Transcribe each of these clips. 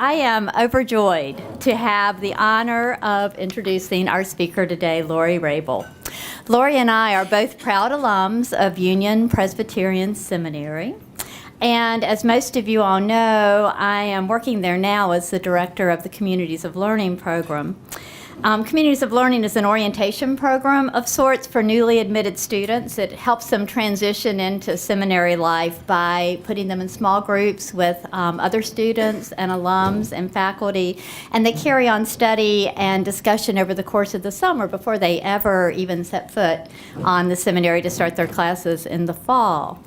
I am overjoyed to have the honor of introducing our speaker today, Lori Rabel. Lori and I are both proud alums of Union Presbyterian Seminary. And as most of you all know, I am working there now as the director of the Communities of Learning program. Communities of Learning is an orientation program of sorts for newly admitted students. It helps them transition into seminary life by putting them in small groups with other students and alums and faculty, and they carry on study and discussion over the course of the summer before they ever even set foot on the seminary to start their classes in the fall.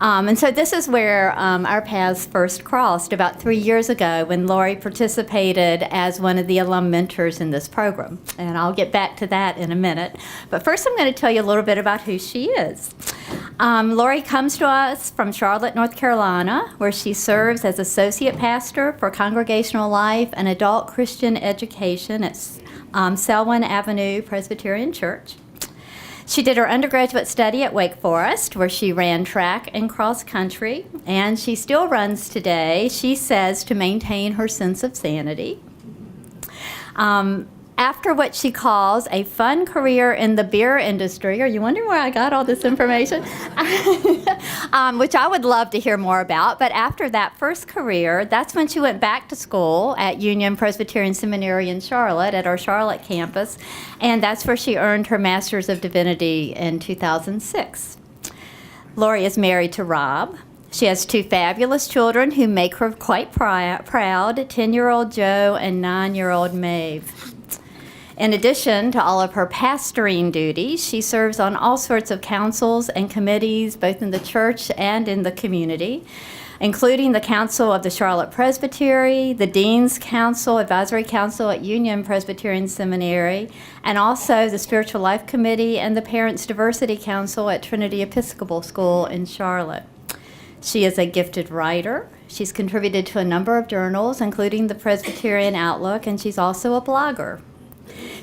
And so this is where our paths first crossed about 3 years ago when Lori participated as one of the alum mentors in this program. And I'll get back to that in a minute. But first I'm going to tell you a little bit about who she is. Lori comes to us from Charlotte, North Carolina, where she serves as associate pastor for congregational life and adult Christian education at Selwyn Avenue Presbyterian Church. She did her undergraduate study at Wake Forest, where she ran track and cross country, and she still runs today, she says, to maintain her sense of sanity. After what she calls a fun career in the beer industry, are you wondering where I got all this information? Which I would love to hear more about, but after that first career, that's when she went back to school at Union Presbyterian Seminary in Charlotte, at our Charlotte campus, and that's where she earned her Master's of Divinity in 2006. Lori is married to Rob. She has two fabulous children who make her quite proud, 10-year-old Joe and 9-year-old Maeve. In addition to all of her pastoring duties, she serves on all sorts of councils and committees, both in the church and in the community, including the Council of the Charlotte Presbytery, the Dean's Council, Advisory Council at Union Presbyterian Seminary, and also the Spiritual Life Committee and the Parents Diversity Council at Trinity Episcopal School in Charlotte. She is a gifted writer. She's contributed to a number of journals, including the Presbyterian Outlook, and she's also a blogger.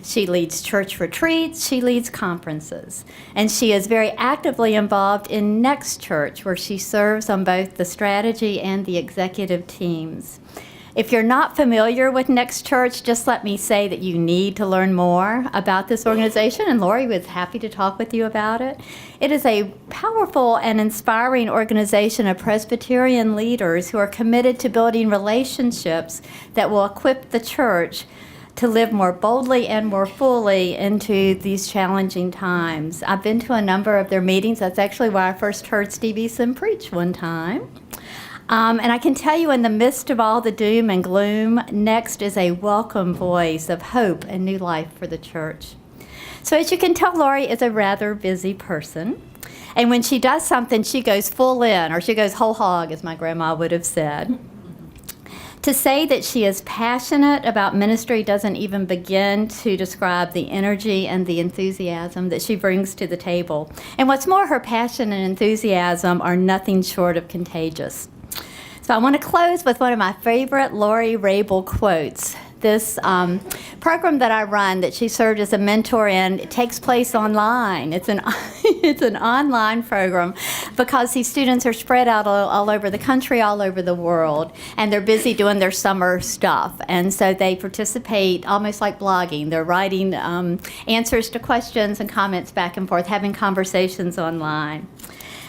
She leads church retreats, she leads conferences, and she is very actively involved in Next Church, where she serves on both the strategy and the executive teams. If you're not familiar with Next Church, just let me say that you need to learn more about this organization, and Lori was happy to talk with you about it. It is a powerful and inspiring organization of Presbyterian leaders who are committed to building relationships that will equip the church to live more boldly and more fully into these challenging times. I've been to a number of their meetings. That's actually where I first heard Steve Eason preach one time. And I can tell you, in the midst of all the doom and gloom, Next is a welcome voice of hope and new life for the church. So as you can tell, Lori is a rather busy person. And when she does something, she goes full in, or she goes whole hog, as my grandma would have said. To say that she is passionate about ministry doesn't even begin to describe the energy and the enthusiasm that she brings to the table. And what's more, her passion and enthusiasm are nothing short of contagious. So I want to close with one of my favorite Lori Rabel quotes. This program that I run, that she served as a mentor in, it takes place online. It's an it's an online program because these students are spread out all over the country, all over the world, and they're busy doing their summer stuff. And so they participate almost like blogging. They're writing answers to questions and comments back and forth, having conversations online.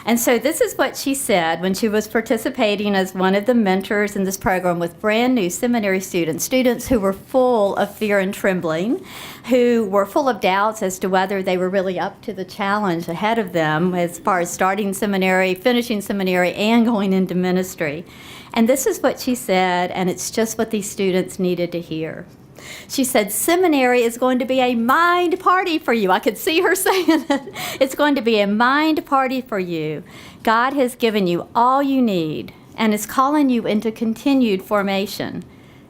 And so this is what she said when she was participating as one of the mentors in this program with brand new seminary students, students who were full of fear and trembling, who were full of doubts as to whether they were really up to the challenge ahead of them as far as starting seminary, finishing seminary, and going into ministry. And this is what she said, and it's just what these students needed to hear. She said, seminary is going to be a mind party for you. I could see her saying it. It's going to be a mind party for you. God has given you all you need and is calling you into continued formation,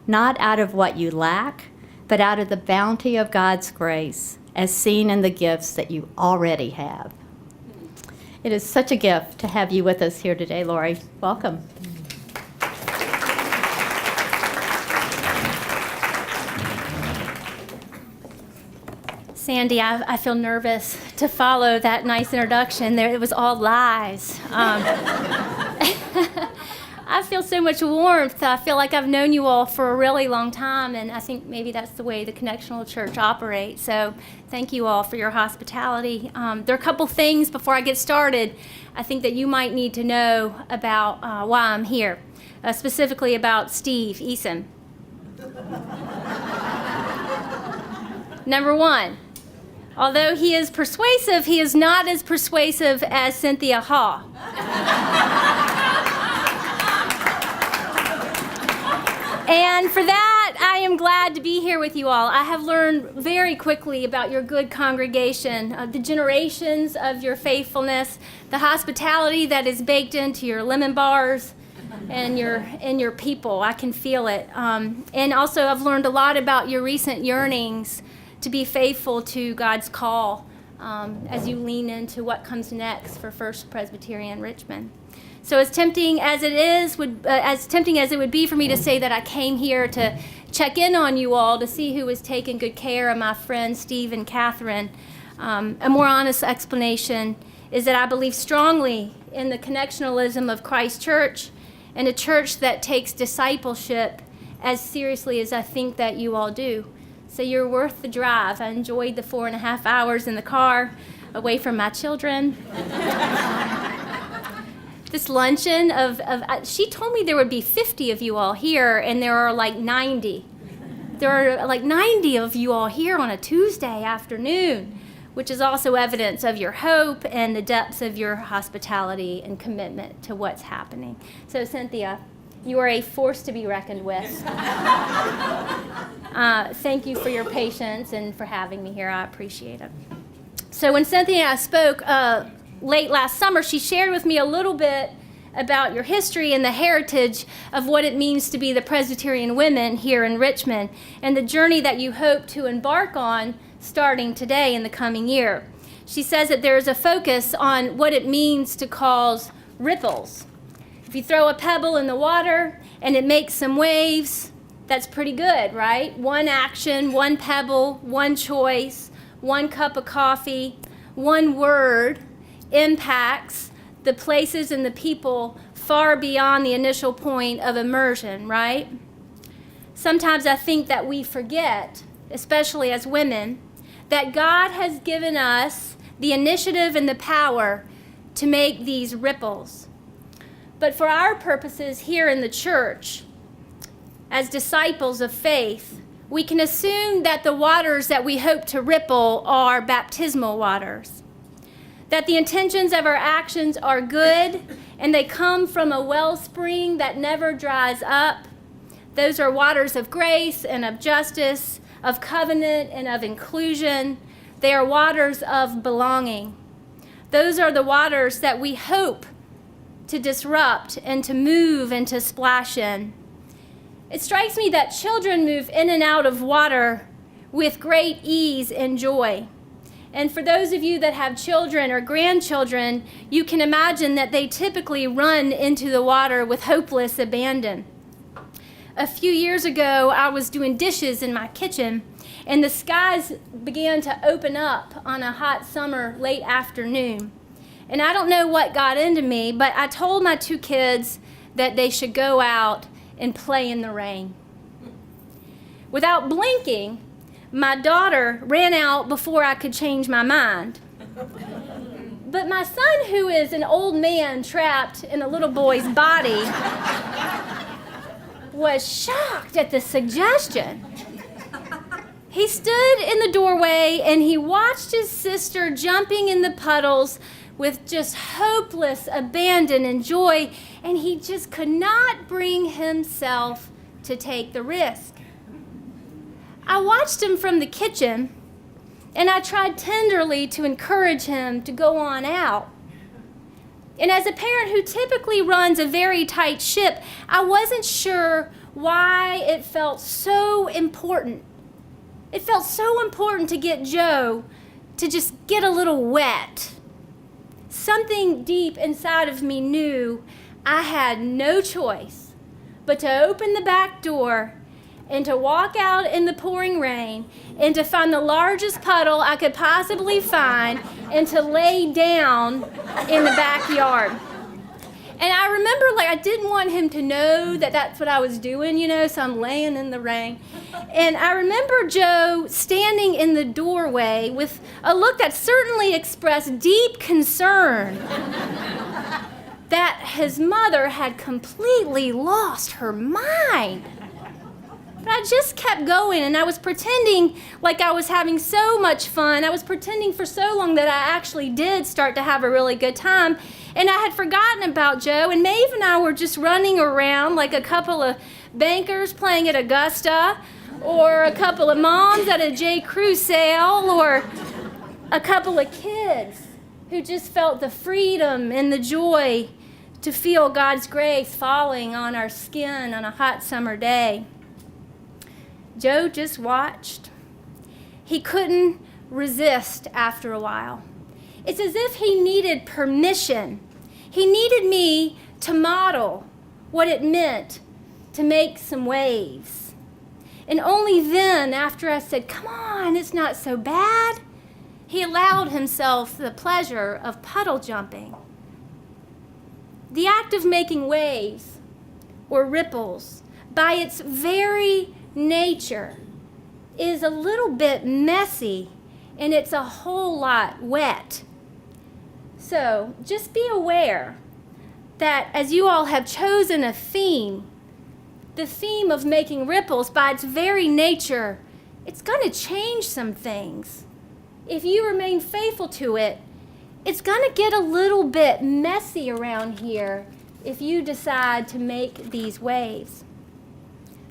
not out of what you lack, but out of the bounty of God's grace, as seen in the gifts that you already have. It is such a gift to have you with us here today, Lori. Welcome. Sandy, I feel nervous to follow that nice introduction. There, it was all lies. I feel so much warmth. I feel like I've known you all for a really long time, and I think maybe that's the way the Connectional Church operates. So thank you all for your hospitality. There are a couple things before I get started I think that you might need to know about why I'm here, specifically about Steve Eason. Number one, although he is persuasive, he is not as persuasive as Cynthia Hall. And for that, I am glad to be here with you all. I have learned very quickly about your good congregation, the generations of your faithfulness, the hospitality that is baked into your lemon bars and your people. I can feel it. And also, I've learned a lot about your recent yearnings to be faithful to God's call as you lean into what comes next for First Presbyterian Richmond. So as tempting as it would be for me to say that I came here to check in on you all to see who was taking good care of my friends Steve and Catherine, a more honest explanation is that I believe strongly in the connectionalism of Christ Church and a church that takes discipleship as seriously as I think that you all do. So you're worth the drive. I enjoyed the 4.5 hours in the car away from my children. This luncheon she told me there would be 50 of you all here, and there are like 90. There are like 90 of you all here on a Tuesday afternoon, which is also evidence of your hope and the depths of your hospitality and commitment to what's happening. So Cynthia, you are a force to be reckoned with. Thank you for your patience and for having me here. I appreciate it. So when Cynthia and I spoke late last summer, she shared with me a little bit about your history and the heritage of what it means to be the Presbyterian women here in Richmond and the journey that you hope to embark on starting today in the coming year. She says that there is a focus on what it means to cause ripples. If you throw a pebble in the water and it makes some waves, that's pretty good, right? One action, one pebble, one choice, one cup of coffee, one word impacts the places and the people far beyond the initial point of immersion, right? Sometimes I think that we forget, especially as women, that God has given us the initiative and the power to make these ripples. But for our purposes here in the church, as disciples of faith, we can assume that the waters that we hope to ripple are baptismal waters. That the intentions of our actions are good and they come from a wellspring that never dries up. Those are waters of grace and of justice, of covenant and of inclusion. They are waters of belonging. Those are the waters that we hope to disrupt and to move and to splash in. It strikes me that children move in and out of water with great ease and joy. And for those of you that have children or grandchildren, you can imagine that they typically run into the water with hopeless abandon. A few years ago, I was doing dishes in my kitchen, and the skies began to open up on a hot summer late afternoon. And I don't know what got into me, but I told my 2 kids that they should go out and play in the rain. Without blinking, my daughter ran out before I could change my mind. But my son, who is an old man trapped in a little boy's body, was shocked at the suggestion. He stood in the doorway and he watched his sister jumping in the puddles with just hopeless abandon and joy, and he just could not bring himself to take the risk. I watched him from the kitchen, and I tried tenderly to encourage him to go on out. And as a parent who typically runs a very tight ship, I wasn't sure why it felt so important. It felt so important to get Joe to just get a little wet. Something deep inside of me knew I had no choice but to open the back door and to walk out in the pouring rain and to find the largest puddle I could possibly find and to lay down in the backyard. And I remember, like, I didn't want him to know that that's what I was doing, so I'm laying in the rain. And I remember Joe standing in the doorway with a look that certainly expressed deep concern that his mother had completely lost her mind. But I just kept going, and I was pretending like I was having so much fun. I was pretending for so long that I actually did start to have a really good time. And I had forgotten about Joe, and Maeve and I were just running around like a couple of bankers playing at Augusta, or a couple of moms at a J. Crew sale, or a couple of kids who just felt the freedom and the joy to feel God's grace falling on our skin on a hot summer day. Joe just watched. He couldn't resist after a while. It's as if he needed permission. He needed me to model what it meant to make some waves. And only then, after I said, "Come on, it's not so bad," he allowed himself the pleasure of puddle jumping. The act of making waves or ripples, by its very nature, is a little bit messy, and it's a whole lot wet. So just be aware that as you all have chosen a theme, the theme of making ripples, by its very nature, it's going to change some things. If you remain faithful to it, it's going to get a little bit messy around here if you decide to make these waves.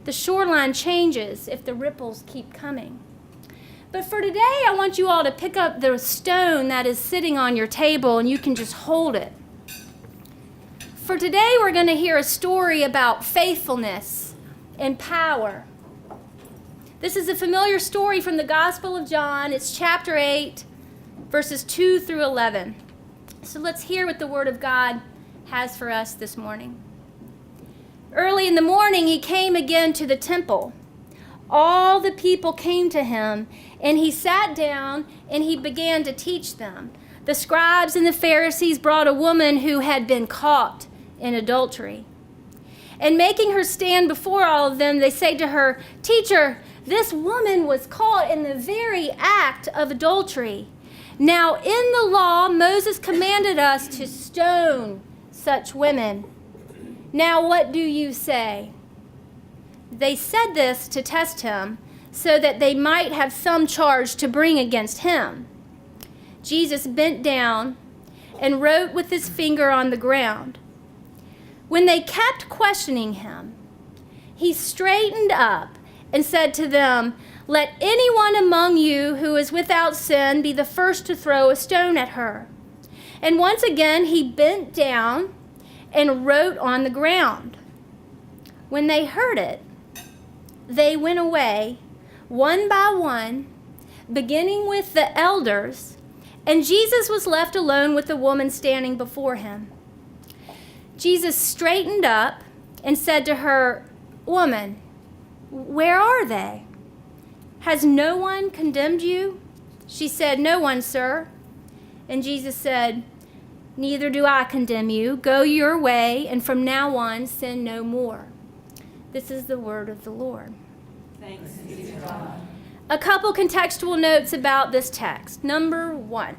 The shoreline changes if the ripples keep coming. But for today, I want you all to pick up the stone that is sitting on your table, and you can just hold it. For today, we're going to hear a story about faithfulness and power. This is a familiar story from the Gospel of John. It's chapter 8, verses 2 through 11. So let's hear what the Word of God has for us this morning. Early in the morning, he came again to the temple. All the people came to him, and he sat down and he began to teach them. The scribes and the Pharisees brought a woman who had been caught in adultery. And making her stand before all of them, they say to her, "Teacher, this woman was caught in the very act of adultery. Now in the law, Moses commanded us to stone such women. Now what do you say?" They said this to test him, so that they might have some charge to bring against him. Jesus bent down and wrote with his finger on the ground. When they kept questioning him, he straightened up and said to them, "Let anyone among you who is without sin be the first to throw a stone at her." And once again he bent down and wrote on the ground. When they heard it, they went away, one by one, beginning with the elders, and Jesus was left alone with the woman standing before him. Jesus straightened up and said to her, "Woman, where are they? Has no one condemned you?" She said, "No one, sir." And Jesus said, "Neither do I condemn you. Go your way, and from now on sin no more." This is the word of the Lord. Thanks be to God. A couple contextual notes about this text. Number one,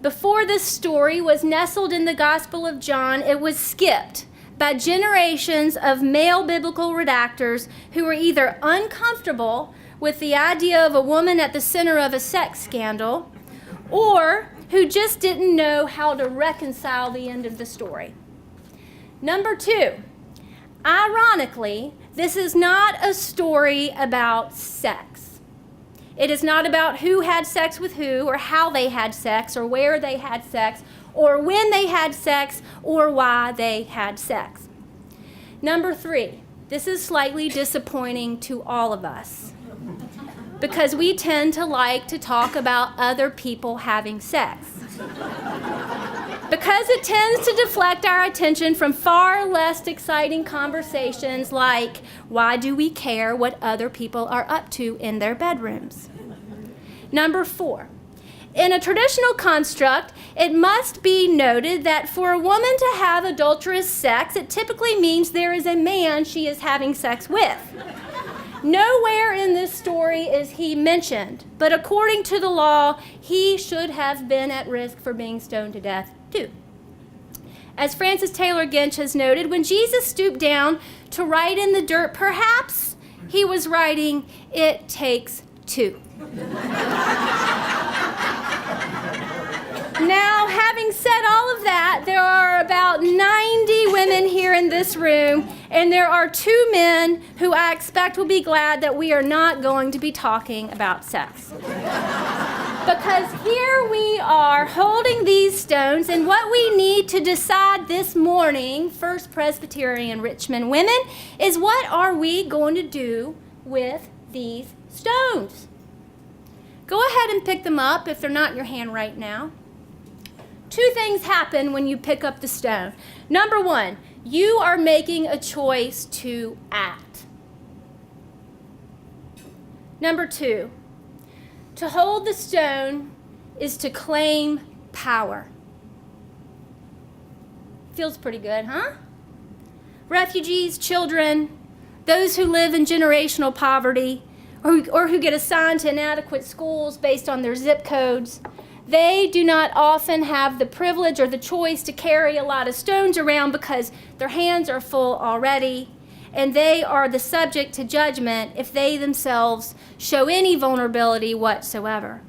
before this story was nestled in the Gospel of John, it was skipped by generations of male biblical redactors who were either uncomfortable with the idea of a woman at the center of a sex scandal, or who just didn't know how to reconcile the end of the story. Number two, ironically, this is not a story about sex. It is not about who had sex with who, or how they had sex, or where they had sex, or when they had sex, or why they had sex. Number three, this is slightly disappointing to all of us, because we tend to like to talk about other people having sex. Because it tends to deflect our attention from far less exciting conversations like, why do we care what other people are up to in their bedrooms? Number four, in a traditional construct, it must be noted that for a woman to have adulterous sex, it typically means there is a man she is having sex with. Nowhere in this story is he mentioned, but according to the law, he should have been at risk for being stoned to death too. As Francis Taylor Ginch has noted, when Jesus stooped down to write in the dirt, perhaps he was writing, "It takes two." Now, having said all of that, there are about 90 women here in this room, and there are 2 men who I expect will be glad that we are not going to be talking about sex. Because here we are holding these stones, and what we need to decide this morning, First Presbyterian Richmond women, is what are we going to do with these stones? Go ahead and pick them up if they're not in your hand right now. 2 things happen when you pick up the stone. Number 1, you are making a choice to act. Number 2, to hold the stone is to claim power. Feels pretty good, huh? Refugees, children, those who live in generational poverty, or who get assigned to inadequate schools based on their zip codes, they do not often have the privilege or the choice to carry a lot of stones around because their hands are full already, and they are the subject to judgment if they themselves show any vulnerability whatsoever.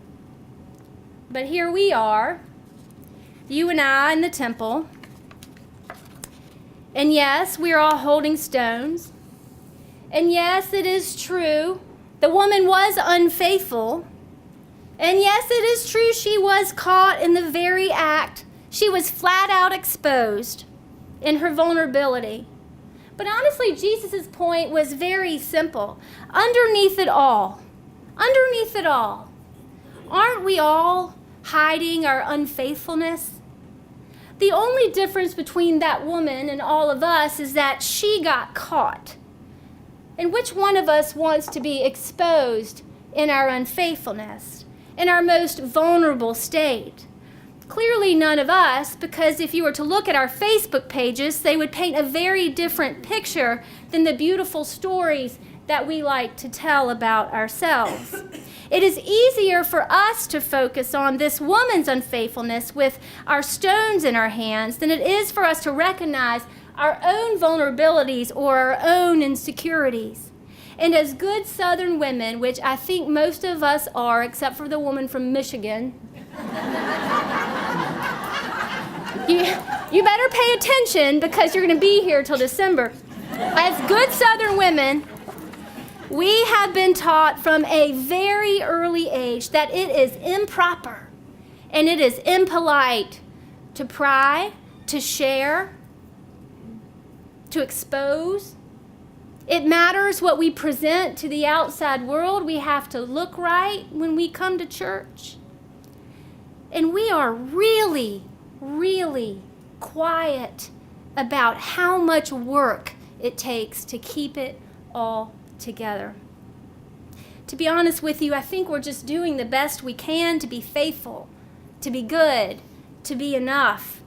But here we are, you and I in the temple, and yes, we are all holding stones, and yes, it is true, the woman was unfaithful. And yes, it is true, she was caught in the very act. She was flat out exposed in her vulnerability. But honestly, Jesus' point was very simple. Underneath it all, aren't we all hiding our unfaithfulness? The only difference between that woman and all of us is that she got caught. And which one of us wants to be exposed in our unfaithfulness? In our most vulnerable state? Clearly none of us, because if you were to look at our Facebook pages, they would paint a very different picture than the beautiful stories that we like to tell about ourselves. It is easier for us to focus on this woman's unfaithfulness with our stones in our hands than it is for us to recognize our own vulnerabilities or our own insecurities. And as good Southern women, which I think most of us are, except for the woman from Michigan, you better pay attention because you're going to be here till December. As good Southern women, we have been taught from a very early age that it is improper and it is impolite to pry, to share, to expose. It matters what we present to the outside world. We have to look right when we come to church. And we are really, really quiet about how much work it takes to keep it all together. To be honest with you, I think we're just doing the best we can to be faithful, to be good, to be enough.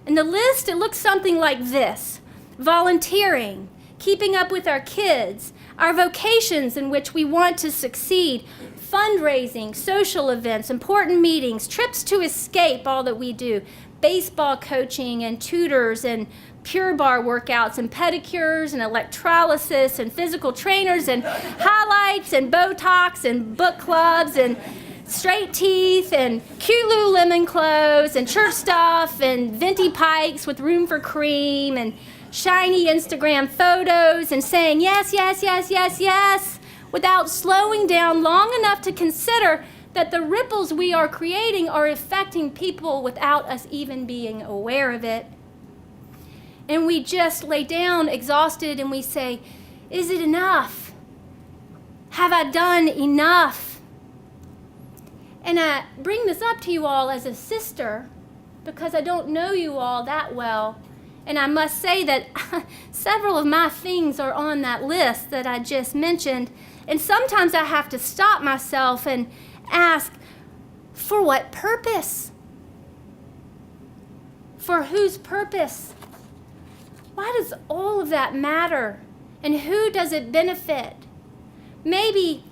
And the list, it looks something like this: volunteering, keeping up with our kids, our vocations in which we want to succeed, fundraising, social events, important meetings, trips to escape all that we do, baseball coaching and tutors and Pure Barre workouts and pedicures and electrolysis and physical trainers and highlights and Botox and book clubs and straight teeth and cute Lululemon clothes and church stuff and venti pikes with room for cream and shiny Instagram photos and saying yes, yes, yes, yes, yes, without slowing down long enough to consider that the ripples we are creating are affecting people without us even being aware of it. And we just lay down exhausted and we say, is it enough? Have I done enough? And I bring this up to you all as a sister because I don't know you all that well. And I must say that several of my things are on that list that I just mentioned. And sometimes I have to stop myself and ask, For what purpose? For whose purpose? Why does all of that matter? And who does it benefit? Maybe,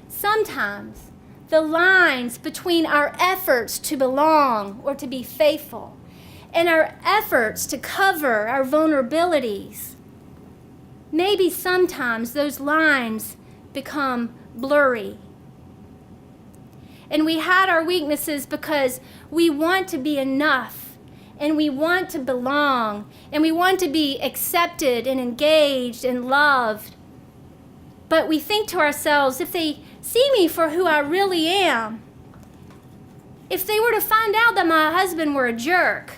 sometimes the lines between our efforts to belong or to be faithful and our efforts to cover our vulnerabilities, maybe sometimes those lines become blurry. And we hide our weaknesses because we want to be enough, and we want to belong, and we want to be accepted and engaged and loved. But we think to ourselves, if they see me for who I really am, if they were to find out that my husband were a jerk,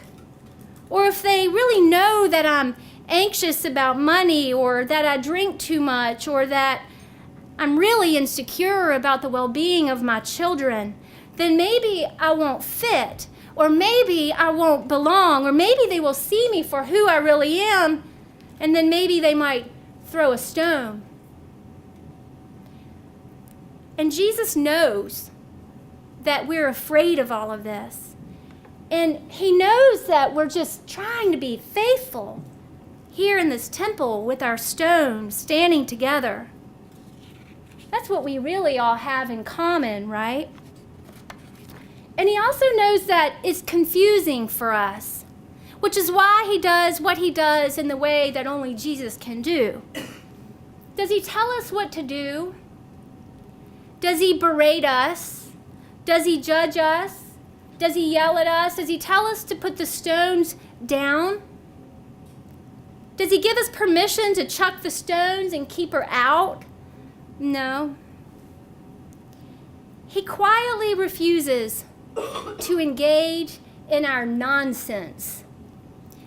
or if they really know that I'm anxious about money, or that I drink too much, or that I'm really insecure about the well-being of my children, then maybe I won't fit, or maybe I won't belong, or maybe they will see me for who I really am, and then maybe they might throw a stone. And Jesus knows that we're afraid of all of this. And he knows that we're just trying to be faithful here in this temple with our stones standing together. That's what we really all have in common, right? And he also knows that it's confusing for us, which is why he does what he does in the way that only Jesus can do. Does he tell us what to do? Does he berate us? Does he judge us? Does he yell at us? Does he tell us to put the stones down? Does he give us permission to chuck the stones and keep her out? No. He quietly refuses to engage in our nonsense.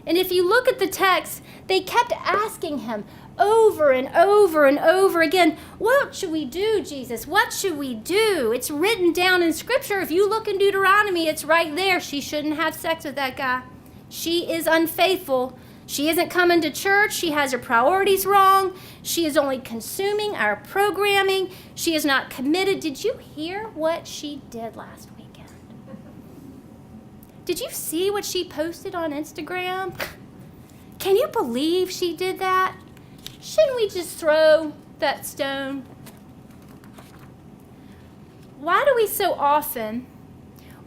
And if you look at the text, they kept asking him over and over and over again, what should we do, Jesus? What should we do? It's written down in Scripture. If you look in Deuteronomy, it's right there. She shouldn't have sex with that guy. She is unfaithful. She isn't coming to church. She has her priorities wrong. She is only consuming our programming. She is not committed. Did you hear what she did last weekend? Did you see what she posted on Instagram? Can you believe she did that? Shouldn't we just throw that stone? Why do we so often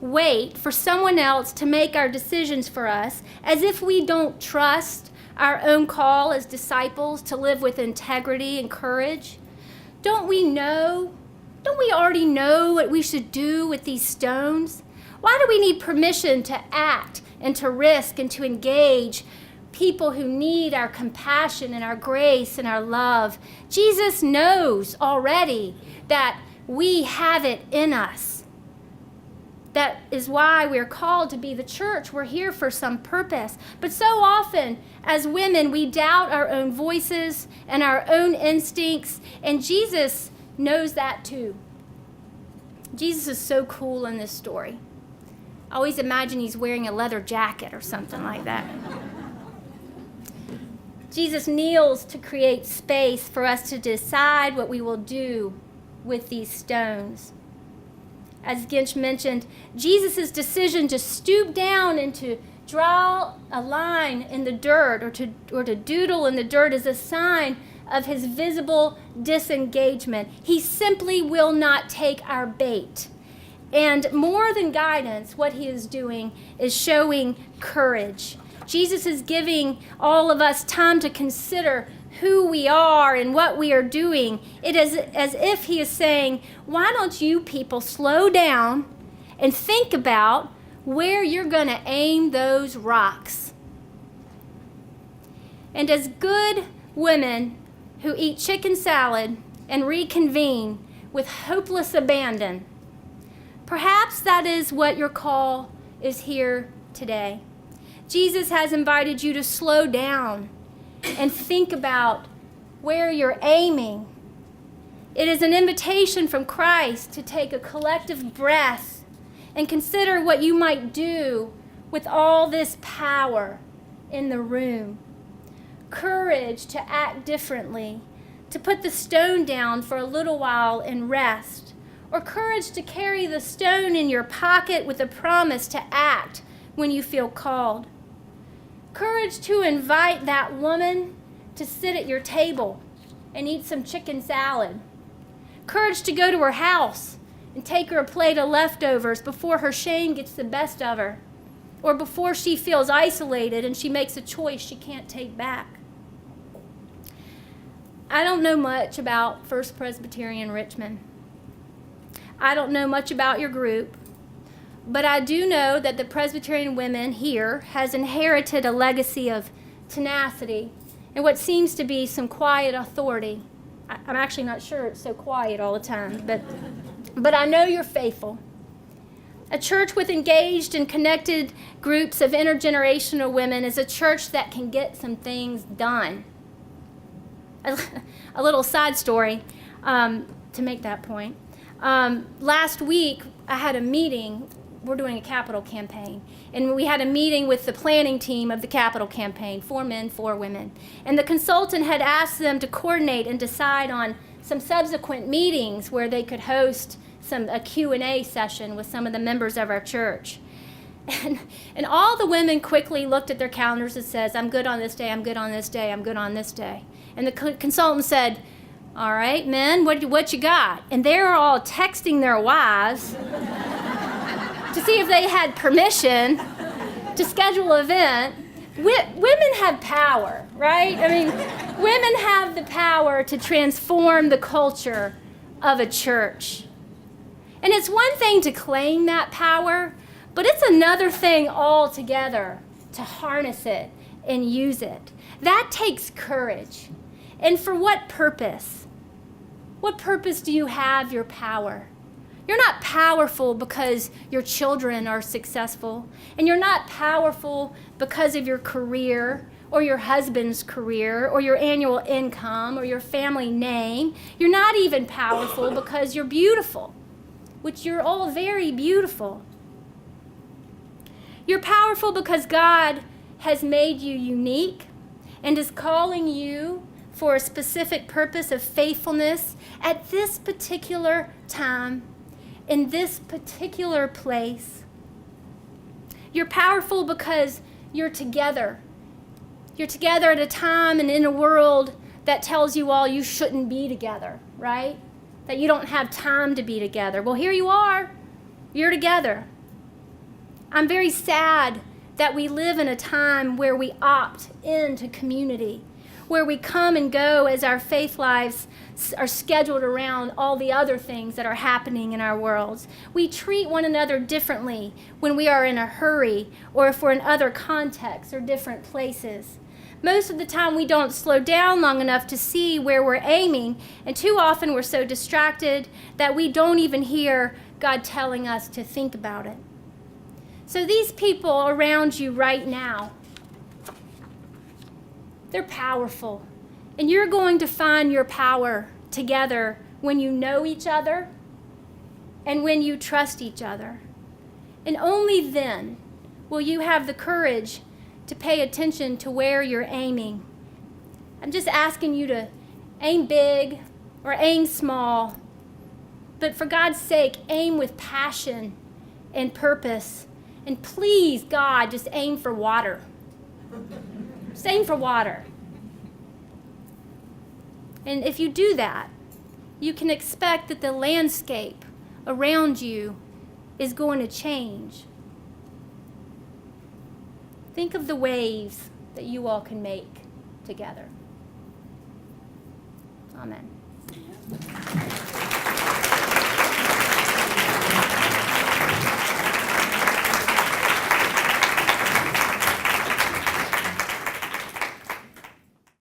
wait for someone else to make our decisions for us, as if we don't trust our own call as disciples to live with integrity and courage? Don't we already know what we should do with these stones? Why do we need permission to act and to risk and to engage people who need our compassion and our grace and our love? Jesus knows already that we have it in us. That is why we're called to be the church. We're here for some purpose. But so often, as women, we doubt our own voices and our own instincts, and Jesus knows that too. Jesus is so cool in this story. I always imagine he's wearing a leather jacket or something like that. Jesus kneels to create space for us to decide what we will do with these stones. As Ginch mentioned, Jesus' decision to stoop down and to draw a line in the dirt or to doodle in the dirt is a sign of his visible disengagement. He simply will not take our bait. And more than guidance, what he is doing is showing courage. Jesus is giving all of us time to consider who we are and what we are doing. It is as if he is saying, why don't you people slow down and think about where you're going to aim those rocks? And as good women who eat chicken salad and reconvene with hopeless abandon, perhaps that is what your call is here today. Jesus has invited you to slow down and think about where you're aiming. It is an invitation from Christ to take a collective breath and consider what you might do with all this power in the room. Courage to act differently, to put the stone down for a little while and rest, or courage to carry the stone in your pocket with a promise to act when you feel called. Courage to invite that woman to sit at your table and eat some chicken salad. Courage to go to her house and take her a plate of leftovers before her shame gets the best of her, or before she feels isolated and she makes a choice she can't take back. I don't know much about First Presbyterian Richmond. I don't know much about your group, but I do know that the Presbyterian women here has inherited a legacy of tenacity and what seems to be some quiet authority. I'm actually not sure it's so quiet all the time, but I know you're faithful. A church with engaged and connected groups of intergenerational women is a church that can get some things done. A little side story to make that point. Last week, I had a meeting. We're doing a capital campaign. And we had a meeting with the planning team of the capital campaign, 4 men, 4 women. And the consultant had asked them to coordinate and decide on some subsequent meetings where they could host a Q&A session with some of the members of our church. And all the women quickly looked at their calendars and says, I'm good on this day, I'm good on this day, I'm good on this day. And the consultant said, all right, men, what you got? And they were all texting their wives to see if they had permission to schedule an event. Women have power, right? I mean, women have the power to transform the culture of a church. And it's one thing to claim that power, but it's another thing altogether to harness it and use it. That takes courage. And for what purpose? What purpose do you have your power? You're not powerful because your children are successful, and you're not powerful because of your career or your husband's career or your annual income or your family name. You're not even powerful because you're beautiful, which you're all very beautiful. You're powerful because God has made you unique and is calling you for a specific purpose of faithfulness at this particular time, in this particular place. You're powerful because you're together. You're together at a time and in a world that tells you all you shouldn't be together, right? That you don't have time to be together. Well, here you are. You're together. I'm very sad that we live in a time where we opt into community, where we come and go as our faith lives are scheduled around all the other things that are happening in our worlds. We treat one another differently when we are in a hurry or if we're in other contexts or different places. Most of the time we don't slow down long enough to see where we're aiming, and too often we're so distracted that we don't even hear God telling us to think about it. So these people around you right now, they're powerful. And you're going to find your power together when you know each other and when you trust each other. And only then will you have the courage to pay attention to where you're aiming. I'm just asking you to aim big or aim small, but for God's sake, aim with passion and purpose. And please, God, just aim for water. Just aim for water. And if you do that, you can expect that the landscape around you is going to change. Think of the waves that you all can make together. Amen.